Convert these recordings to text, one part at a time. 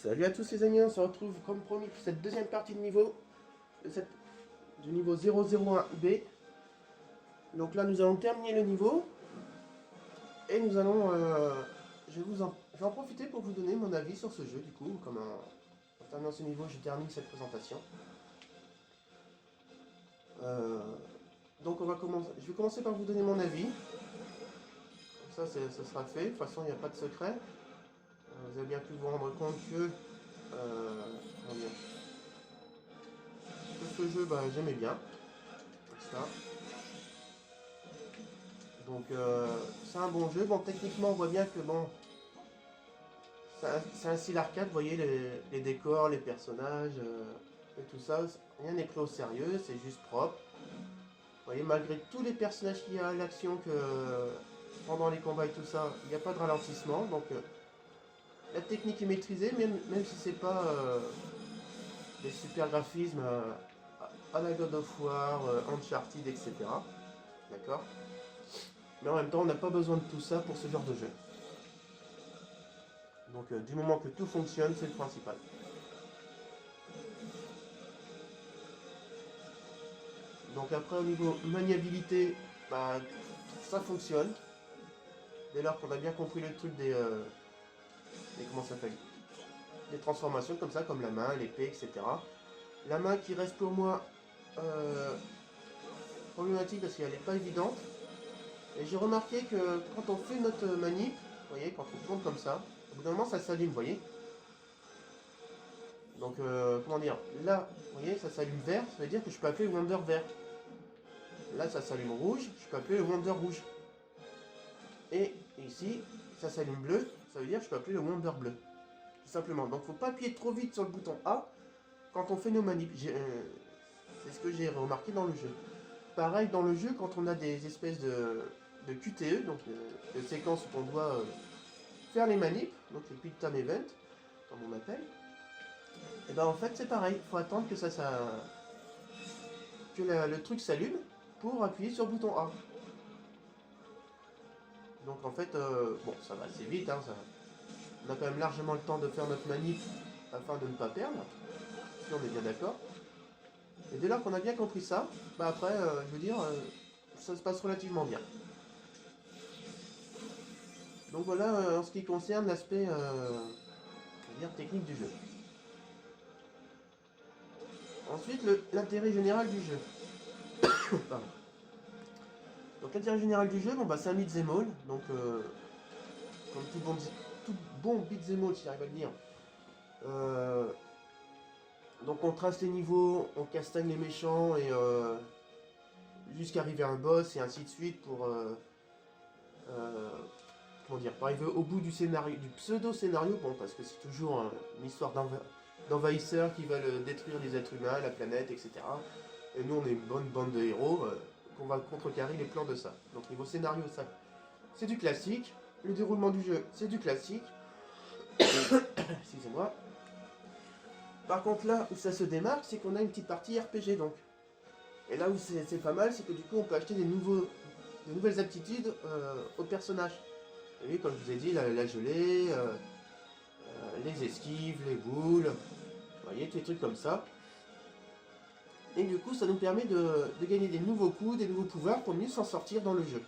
Salut à tous les amis, on se retrouve comme promis pour cette deuxième partie de niveau, du niveau 001B. Donc là nous allons terminer le niveau et nous allons, je vais en profiter pour vous donner mon avis sur ce jeu du coup, en terminant ce niveau je termine cette présentation. Donc je vais commencer par vous donner mon avis, comme ça ce sera fait, de toute façon il n'y a pas de secret. Vous avez bien pu vous rendre compte que, comment dire, que ce jeu j'aimais bien, ça. Donc c'est un bon jeu. Bon, techniquement on voit bien que bon, c'est un style arcade, vous voyez les décors, les personnages et tout ça, rien n'est pris au sérieux, c'est juste propre. Vous voyez, malgré tous les personnages qu'il y a à l'action, que pendant les combats et tout ça, il n'y a pas de ralentissement, donc la technique est maîtrisée, même si c'est pas des super graphismes à la God of War, Uncharted, etc. D'accord. Mais en même temps, on n'a pas besoin de tout ça pour ce genre de jeu. Donc du moment que tout fonctionne, c'est le principal. Donc après au niveau maniabilité, ça fonctionne. Dès lors qu'on a bien compris le truc comment ça s'appelle, des transformations comme ça, comme la main, l'épée, etc. La main qui reste pour moi problématique parce qu'elle n'est pas évidente. Et j'ai remarqué que quand on fait notre manip, vous voyez, quand on tourne comme ça, au bout d'un moment ça s'allume, vous voyez. Donc comment dire, là, vous voyez, ça s'allume vert, ça veut dire que je peux appeler le Wonder vert. Là ça s'allume rouge, je peux appeler le Wonder rouge. Et ici, ça s'allume bleu, ça veut dire que je peux appeler le Wonder bleu. Tout simplement. Donc faut pas appuyer trop vite sur le bouton A quand on fait nos manips. C'est ce que j'ai remarqué dans le jeu. Pareil dans le jeu, quand on a des espèces de QTE, donc de séquences où on doit faire les manips, donc les Quick Time Event, comme on appelle, et ben en fait c'est pareil, il faut attendre que le truc s'allume pour appuyer sur le bouton A. Donc en fait, bon ça va assez vite, hein, on a quand même largement le temps de faire notre manip afin de ne pas perdre, si on est bien d'accord. Et dès lors qu'on a bien compris ça, après, je veux dire, ça se passe relativement bien. Donc voilà en ce qui concerne l'aspect technique du jeu. Ensuite, l'intérêt général du jeu. Pardon. Donc l'intérêt général du jeu, c'est un beat'em all, donc comme tout bon beat'em all, si j'arrive à le dire. Donc on trace les niveaux, on castagne les méchants et jusqu'à arriver à un boss et ainsi de suite pour arriver au bout du scénario, du pseudo-scénario, bon parce que c'est toujours une histoire d'envahisseurs qui veulent détruire les êtres humains, la planète, etc. Et nous on est une bonne bande de héros qu'on va contrecarrer les plans de ça. Donc niveau scénario, ça c'est du classique. Le déroulement du jeu, c'est du classique. Excusez-moi. Par contre là où ça se démarque, c'est qu'on a une petite partie RPG donc. Et là où c'est pas mal, c'est que du coup on peut acheter des nouvelles aptitudes au personnage. Et comme je vous ai dit, la gelée, les esquives, les boules, vous voyez, tous les trucs comme ça. Et du coup ça nous permet de gagner des nouveaux coups, des nouveaux pouvoirs pour mieux s'en sortir dans le jeu.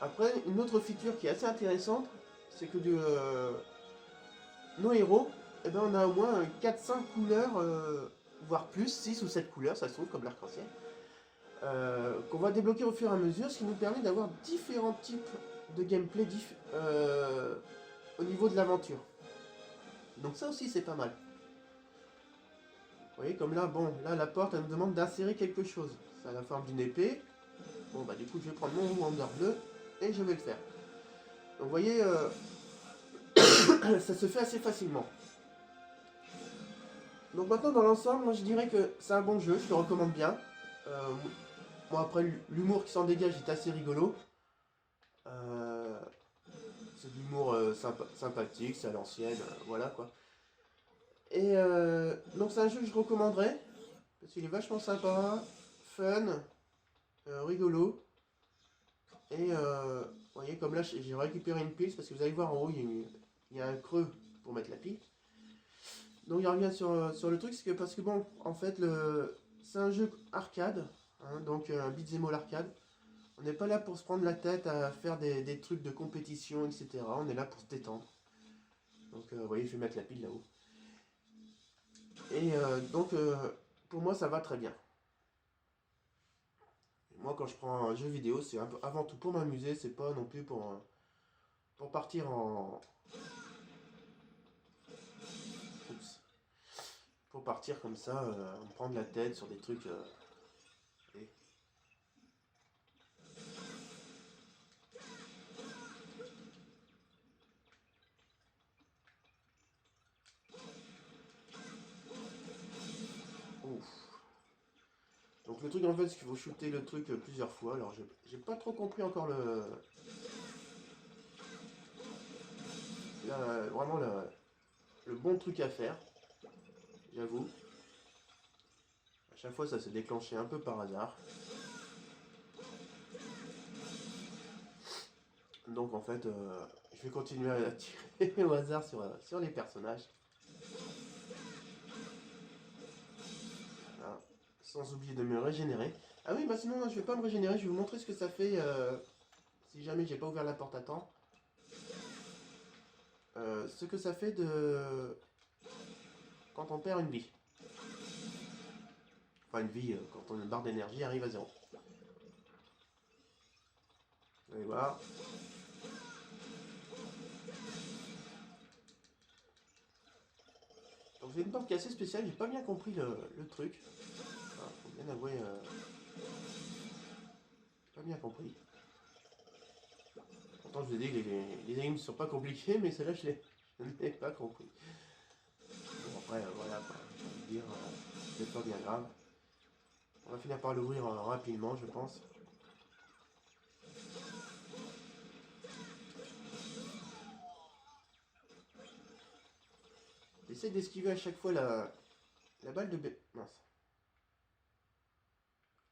Après, une autre feature qui est assez intéressante, c'est que nos héros, on a au moins 4-5 couleurs, voire plus, 6 ou 7 couleurs, ça se trouve, comme l'arc-en-ciel, qu'on va débloquer au fur et à mesure, ce qui nous permet d'avoir différents types de gameplay au niveau de l'aventure. Donc ça aussi, c'est pas mal. Vous voyez, comme là, là, la porte, elle me demande d'insérer quelque chose. Ça a la forme d'une épée. Bon, du coup, je vais prendre mon Wonder bleu et je vais le faire. Donc, vous voyez, ça se fait assez facilement. Donc maintenant dans l'ensemble, moi je dirais que c'est un bon jeu, je le recommande bien. Bon après l'humour qui s'en dégage est assez rigolo. C'est de l'humour sympathique, c'est à l'ancienne, voilà quoi. Et donc c'est un jeu que je recommanderais, parce qu'il est vachement sympa, fun, rigolo. Et vous voyez comme là j'ai récupéré une pile, parce que vous allez voir en haut il y a un creux pour mettre la pile. Donc il revient sur le truc, c'est que parce que bon, en fait, c'est un jeu arcade, hein, donc un beat'em all arcade. On n'est pas là pour se prendre la tête à faire des trucs de compétition, etc. On est là pour se détendre. Donc vous voyez, je vais mettre la pile là-haut. Et donc pour moi, ça va très bien. Et moi, quand je prends un jeu vidéo, c'est avant tout pour m'amuser, c'est pas non plus pour partir en... Oups. Pour partir comme ça, me prendre la tête sur des trucs... et... Ouf. Donc le truc en fait, c'est qu'il faut shooter le truc plusieurs fois. Alors j'ai pas trop compris encore vraiment le bon truc à faire, j'avoue. À chaque fois ça s'est déclenché un peu par hasard. Donc en fait, je vais continuer à tirer au hasard sur les personnages. Voilà. Sans oublier de me régénérer. Ah oui, bah sinon je vais pas me régénérer, je vais vous montrer ce que ça fait si jamais j'ai pas ouvert la porte à temps. Ce que ça fait de quand on perd une vie. Enfin une vie, quand une barre d'énergie arrive à zéro. Vous allez voir. Donc c'est une porte qui est assez spéciale, j'ai pas bien compris le truc. Enfin, faut bien avouer, j'ai pas bien compris. Pourtant je vous ai dit que les énigmes sont pas compliquées, mais celle-là je n'ai pas compris. Bon après voilà quoi, j'ai envie de dire, c'est pas bien grave. On va finir par l'ouvrir rapidement je pense. J'essaie d'esquiver à chaque fois la balle de mince.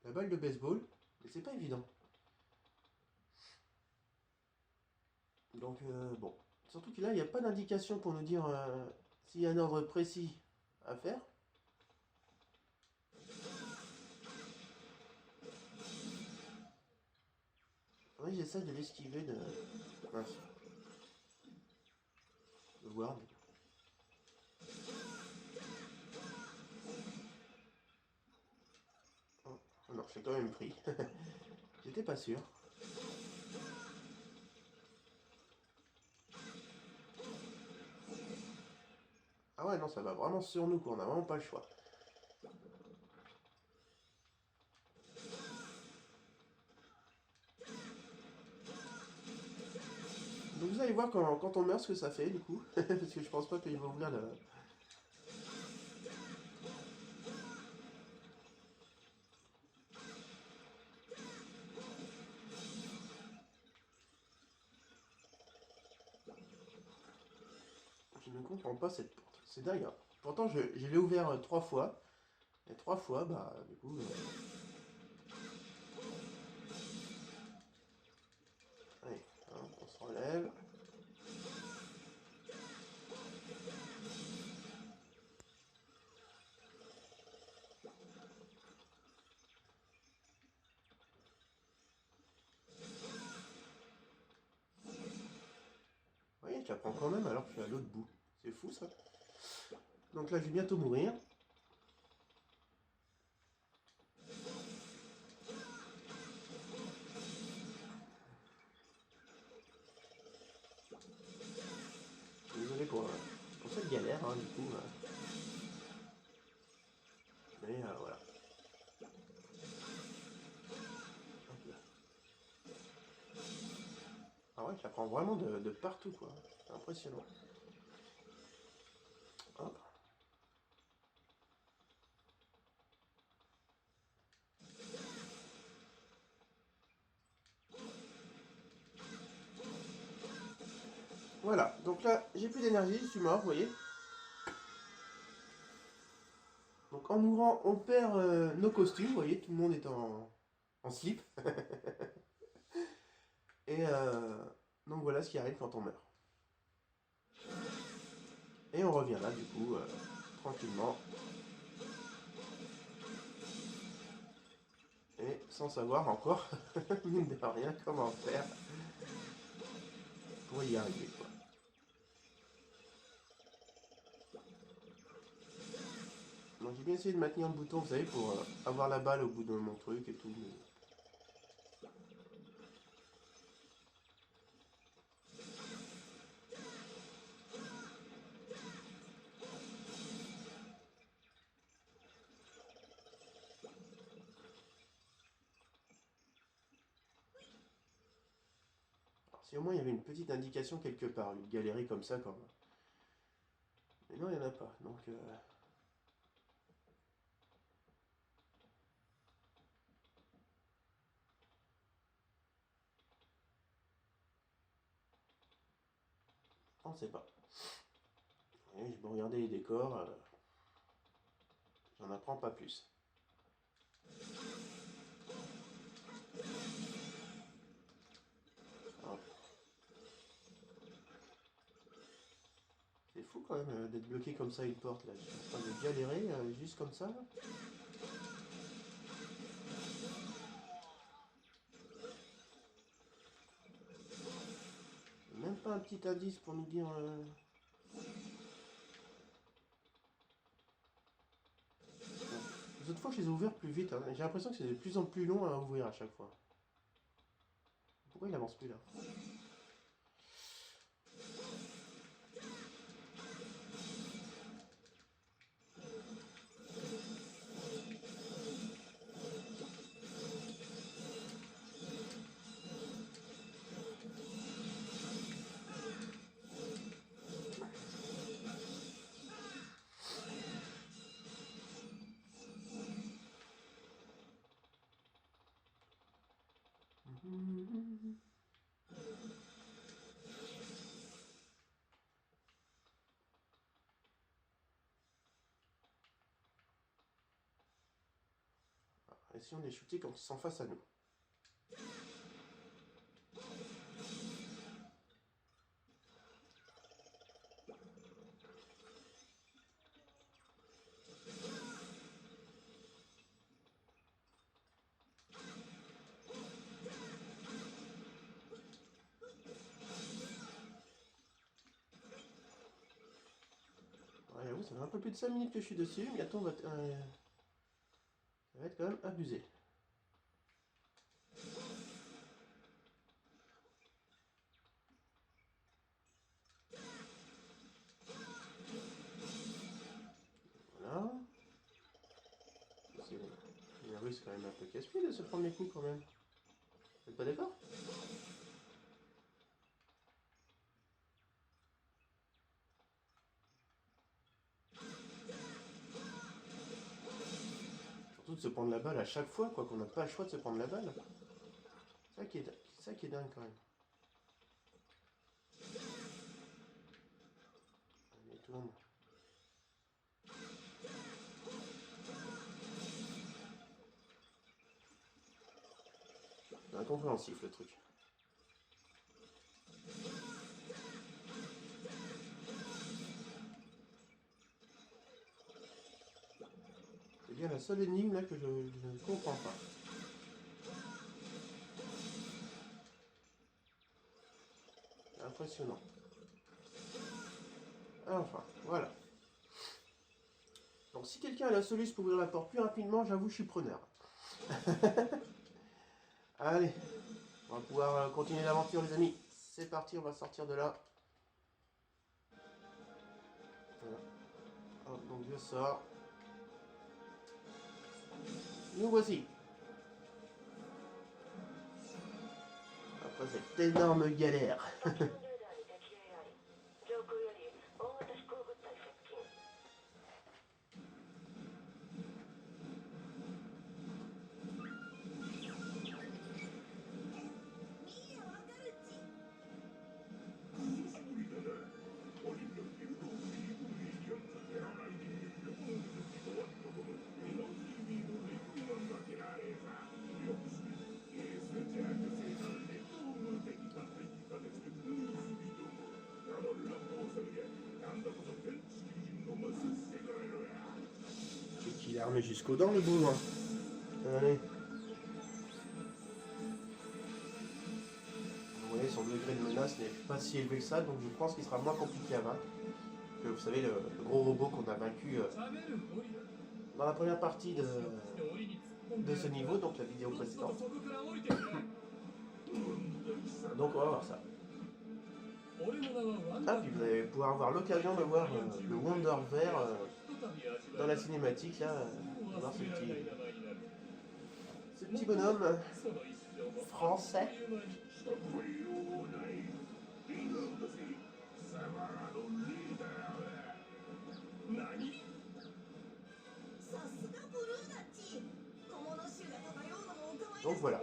La balle de baseball, mais c'est pas évident. Donc bon. Surtout que là, il n'y a pas d'indication pour nous dire s'il y a un ordre précis à faire. Oui, j'essaie de l'esquiver de... Mince. De voir. Oh, non, j'ai quand même pris. J'étais pas sûr. Ah ouais, non, ça va vraiment sur nous, quoi. On n'a vraiment pas le choix. Donc vous allez voir quand on meurt ce que ça fait, du coup. Parce que je pense pas qu'il va ouvrir le... Je ne comprends pas cette porte. C'est dingue, hein. Pourtant, je l'ai ouvert 3 fois. Et 3 fois, bah, du coup... Allez, hein, on se relève. Vous voyez, je la prends quand même alors que je suis à l'autre bout. C'est fou, ça. Donc là, je vais bientôt mourir. Désolé pour cette galère, hein, du coup. Mais voilà. Hop là. Ah ouais, je la prends vraiment de partout, quoi. C'est impressionnant. Hop. Voilà, donc là, j'ai plus d'énergie, je suis mort, vous voyez. Donc en ouvrant, on perd nos costumes, vous voyez, tout le monde est en slip. Et donc voilà ce qui arrive quand on meurt. Et on revient là, du coup, tranquillement. Et sans savoir encore, mine de rien, comment faire pour y arriver, quoi. Donc j'ai bien essayé de maintenir le bouton, vous savez, pour avoir la balle au bout de mon truc et tout. Mais... Alors, si au moins il y avait une petite indication quelque part, une galerie comme ça, comme... Mais non, il n'y en a pas, donc... on ne sait pas. Et je peux regarder les décors, j'en apprends pas plus. Alors, c'est fou quand même d'être bloqué comme ça à une porte là. Je suis en train de galérer juste comme ça. Même pas un petit indice pour nous dire. Les autres fois, je les ai ouverts plus vite, hein. J'ai l'impression que c'est de plus en plus long à ouvrir à chaque fois. Pourquoi il avance plus là? Essayons de les shooter quand ils sont face à nous. Ouais, j'avoue, ça fait un peu plus de 5 minutes que je suis dessus, mais bientôt ça va être quand même abusé. Voilà. Mais oui, c'est quand même un peu casse-pied de ce premier coup quand même. Vous êtes pas d'accord? Surtout de se prendre la balle à chaque fois, quoi, qu'on n'a pas le choix de se prendre la balle. C'est ça qui est dingue quand même. Allez, tourne. C'est incompréhensif le truc. C'est bien la seule énigme là que je ne comprends pas. Impressionnant. Enfin, voilà. Donc si quelqu'un a la solution pour ouvrir la porte plus rapidement, j'avoue, je suis preneur. Allez, on va pouvoir continuer l'aventure les amis. C'est parti, on va sortir de là. Voilà. Hop, donc je sors. Nous voici. Après cette énorme galère. mais jusqu'aux dents le bout. Hein. Allez. Vous voyez, son degré de menace n'est pas si élevé que ça, donc je pense qu'il sera moins compliqué à vaincre que, vous savez, le gros robot qu'on a vaincu dans la première partie de ce niveau, donc la vidéo précédente. Donc on va voir ça. Ah, puis vous allez pouvoir avoir l'occasion de voir le Wonder Vert dans la cinématique, là. On va voir ce petit bonhomme français. Donc voilà.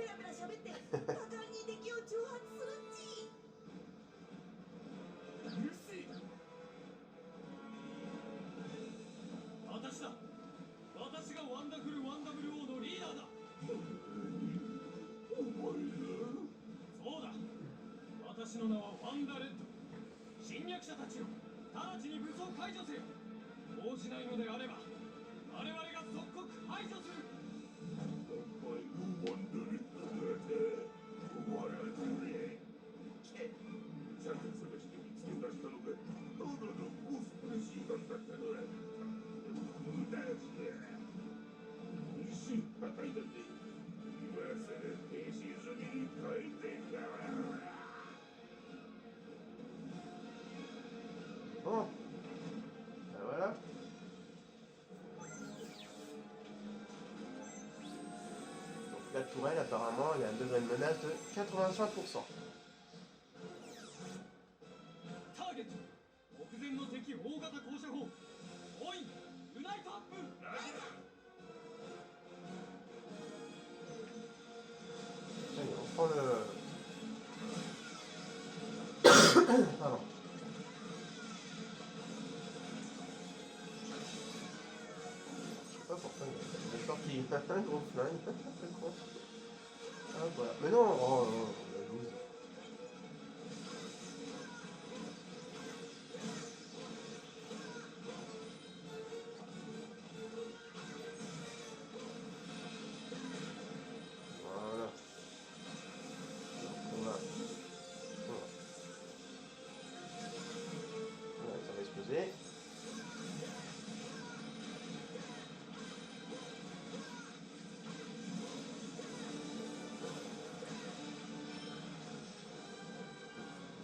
Bon, ben voilà. Donc la tourelle, apparemment, elle a un degré de menace de 85%. Allez, on prend le... Pardon. Pas pourquoi il est sorti un gros flingue. Ah voilà. Mais non, oh, la loose. Voilà. On va. Ouais, ça va exploser.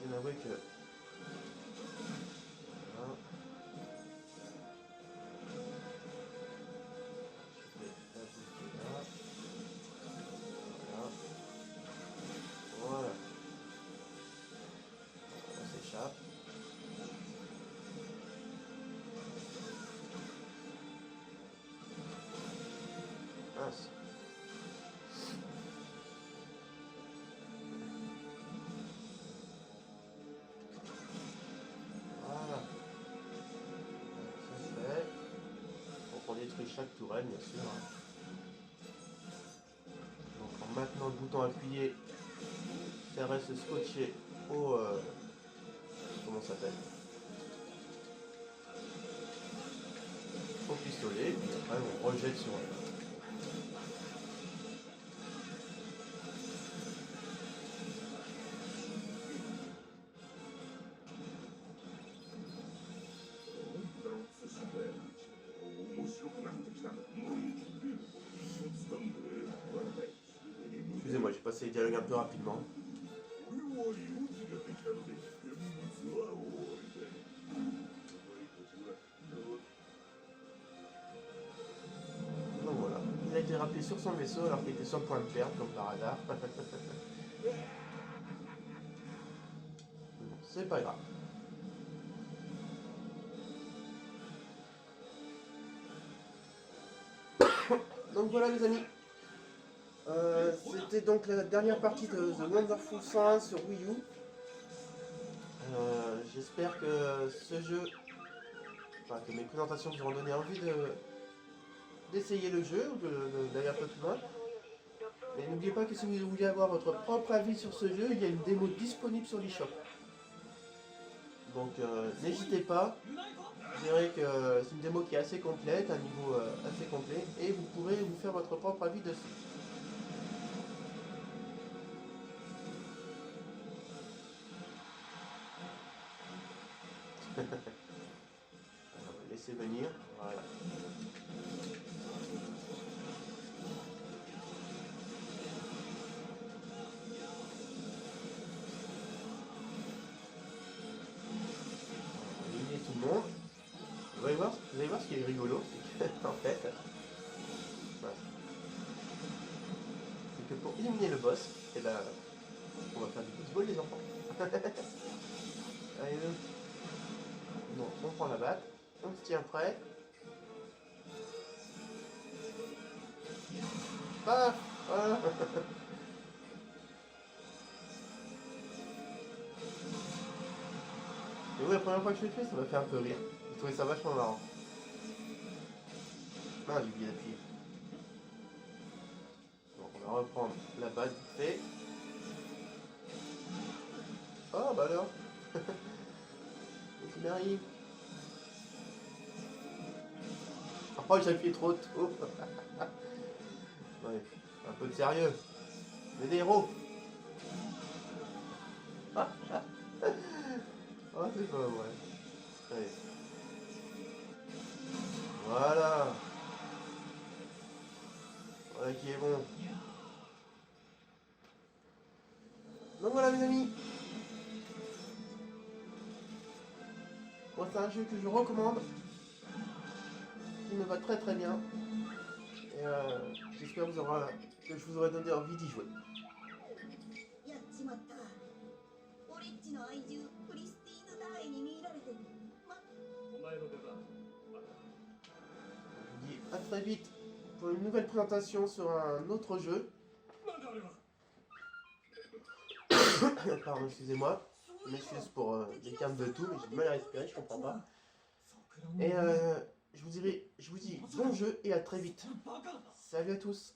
Bien avoué que... Voilà. Je vais la bouger là. Voilà. Voilà. On s'échappe. Mince. Voilà. Ça se fait. Donc on détruit chaque tourelle, bien sûr. Hein. Donc en maintenant le bouton appuyé, ça reste scotché au... comment ça s'appelle? Au pistolet, puis après on rejette sur elle. Excusez-moi, j'ai passé les dialogues un peu rapidement. Donc voilà, il a été rappelé sur son vaisseau alors qu'il était sur le point de perdre, comme par hasard. C'est pas grave. Donc voilà les amis. C'était donc la dernière partie de The Wonderful 101 sur Wii U. J'espère que ce jeu, enfin que mes présentations vous auront donné envie d'essayer le jeu ou d'aller un peu plus loin. Mais n'oubliez pas que si vous voulez avoir votre propre avis sur ce jeu, il y a une démo disponible sur l'eShop. Donc n'hésitez pas. Je dirais que c'est une démo qui est assez complète, un niveau assez complet, et vous pourrez vous faire votre propre avis dessus. Alors, on va laisser venir, voilà. On va éliminer tout le monde. Vous allez voir ce qui est rigolo, c'est que, en fait, voilà, c'est que pour éliminer le boss, et ben, on va faire du football les enfants. Allez, bon, on prend la batte, on se tient prêt. Paf, voilà. Et oui, la première fois que je l'ai fait, ça m'a fait un peu rire. J'ai trouvé ça vachement marrant. Ah, j'ai oublié d'appuyer. Donc on va reprendre la batte vite fait. Oh bah alors. Qu'est-ce qui m'arrive? Oh, j'ai appuyé trop tôt. Ouais, un peu de sérieux. Mais des héros. Oh, c'est pas vrai. Allez. Voilà. Voilà qui est bon. Donc voilà mes amis. Moi c'est un jeu que je recommande. Qui me va très très bien. Et j'espère que je vous aurai donné envie d'y jouer. やっちまった。オリッチの愛獣クリスティーヌ隊に見入られてお前の出番。Je vous dis à très vite pour une nouvelle présentation sur un autre jeu. なんであれは。Pardon, excusez-moi. Je m'excuse pour les termes de tout, mais j'ai du mal à respirer, je comprends pas. Et je vous dis bon jeu et à très vite. Salut à tous.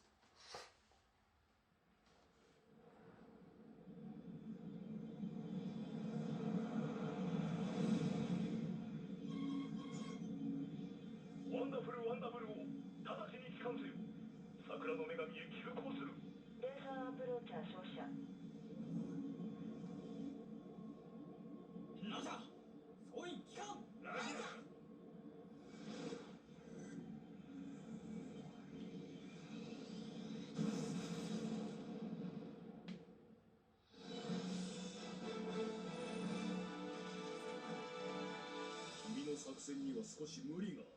ワンダフルワンダフルを直ちに帰還せよ。桜の女神へ急行する。レーザーアプローチャー照射。ラジャー。総員帰還。ラジャー。君の作戦には少し無理がある。